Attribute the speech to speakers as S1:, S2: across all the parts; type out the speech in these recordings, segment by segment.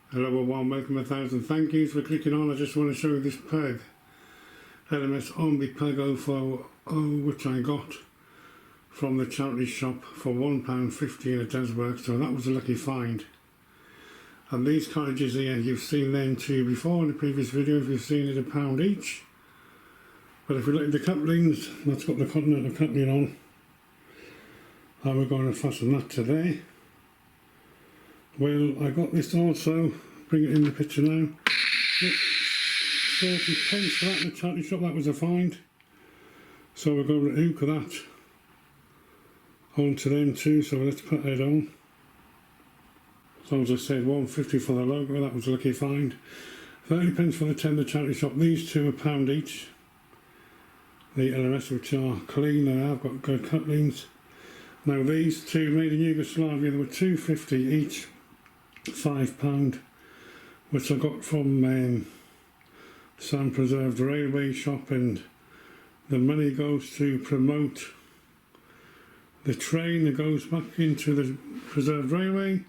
S1: Hello everyone, welcome, 1,000 thank yous for clicking on. I just want to show you this peg, LMS Ombi Peg 040, which I got from the charity shop for £1.50, and it does work, so that was a lucky find. And these cottages here, you've seen them too before in the previous videos. You've seen it £1 each. But if we look at the couplings, that's got the continental coupling on, and we're going to fasten that to there. Well, I got this also, bring it in the picture now. 30 pence for that in the charity shop, that was a find. So we're going to hook that onto them too, so let's put that on. So as I said, £1.50 for the logo, that was a lucky find. 30 pence for the 10 in the charity shop. These two are £1 each. The LMS, which are clean, they have got good couplings. Now these two, made in Yugoslavia, they were £2.50 each, £5, which I got from Sam Preserved Railway Shop, and the money goes to promote the train that goes back into the Preserved Railway.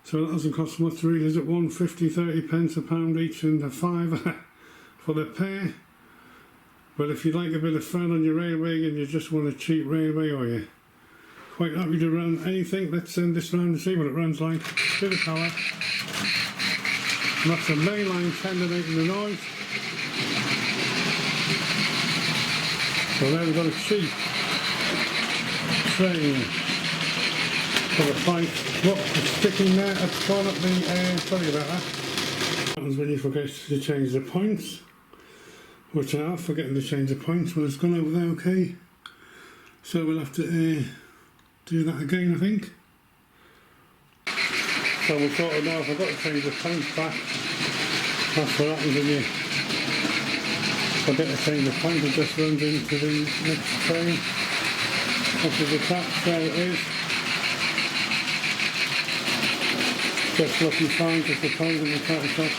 S1: So that doesn't cost much really, is it? £1.50, 30 pence, £1 each, and a £5 for the pair. But if you like a bit of fun on your railway and you just want a cheap railway, or you're quite happy to run anything, let's send this round and see what it runs like. Bit of power. And that's a mainline tender making the noise. So there we've got a cheap train for the price. Look, it's sticking there, it's gone up the sorry about that. What happens when you forget to change the points, which I have forgetting to change the points, but it's gone over there okay. So we'll have to do that again, I think. So we'll sort of know if I've got to change the points back. That's what happens when you forget to change the point, it just runs into the next train. This is the track, there it is. Just lucky find, just the point in the track shop.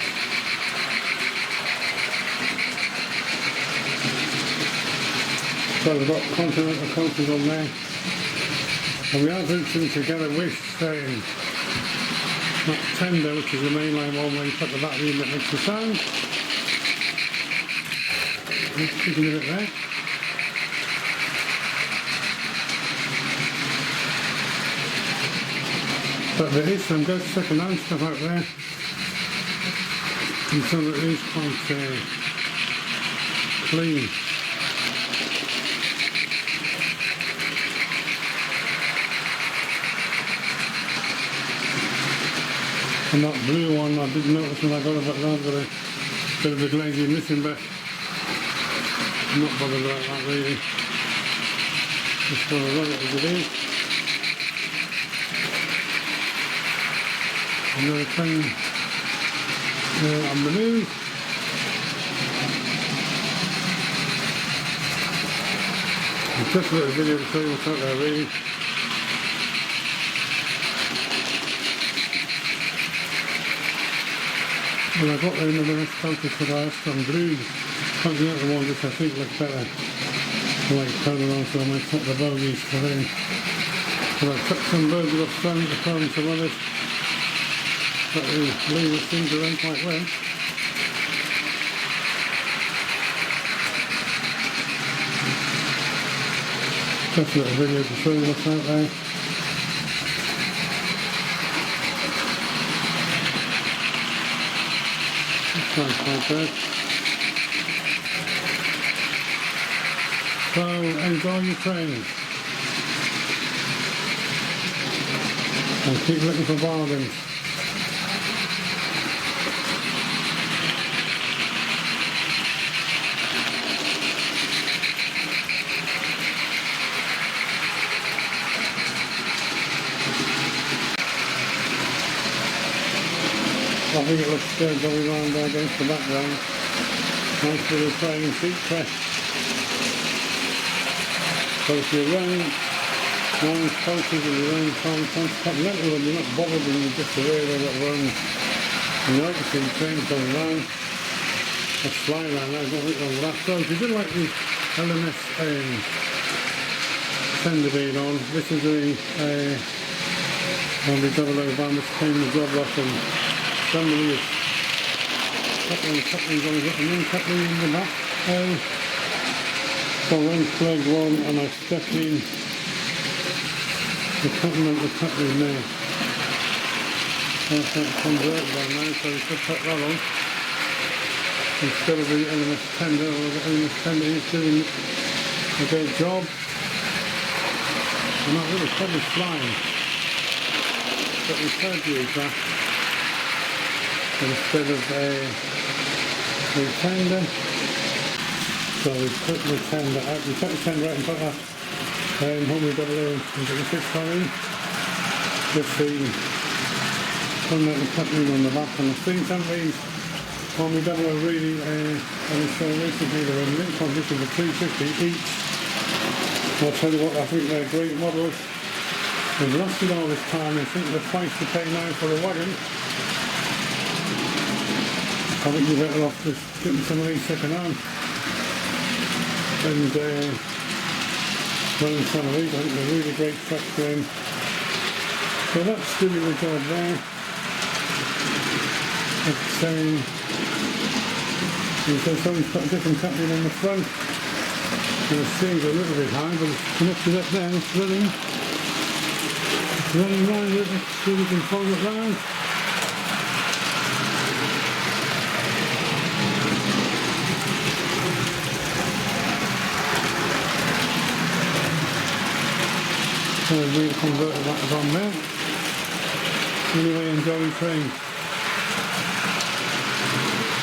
S1: So we've got continental coaches on there. And we are grouped them together with that tender, which is the mainline one where you put the battery in that makes the sound. Just sticking a bit there. But there is some good second-hand stuff out there. And so it is quite clean. And that blue one, I didn't notice when I got it, but I've got a bit of a glazy missing, but I'm not bothered about that really. Just want to run it as it is. Another train on the move. It's just a little video to show you what's out there really. Well, I got them in the next country because I have some blue continental ones which I think look better. I like turn around, so I might cut the bogies for them. But I've cut some bogies off some to throw in some others. But the blue seems to run quite well. Just a little video to show you what's out there. Sounds quite good. So enjoy your train and keep looking for bargains. I think it looks good going around there against the background. Nice little train, seat press. So if you're running long coaches and you're running long continental and you're not bothered and you're just aware of what runs, you know, you see trains going around. Let's fly around now, don't think wrong with that. So if you did like the LMS fender being on, this is the Ombi 000 van which came in the job lot, and somebody is coupling's on it, and then coupling in the back. So when plug one and I stuck in the coupling there. That's that converter by now, so we should put that on. Instead of the LMS tender, or the LMS tender is doing a great job. And that little pub is flying. But we could use that instead of the tender. So we put the tender out, we took the tender out and put that home we got a little fix on in. Just the coupling on the back, and I've seen some of these when we got a really on the show recently, they were in link condition for 350 each. I'll tell you what, I think they're great models. They've lasted all this time. I think the price to pay now for a wagon, I think you're better off just getting some of these second hand and running some of these. I think they're really great trucks for them. So that's doing the job there. Someone's put a different coupling on the front. So the steering's a little bit high, but it's connected up there, it's running. It's running round it, let's see if we can follow it round. So the wheel converter that is on there. Anyway, enjoy the train.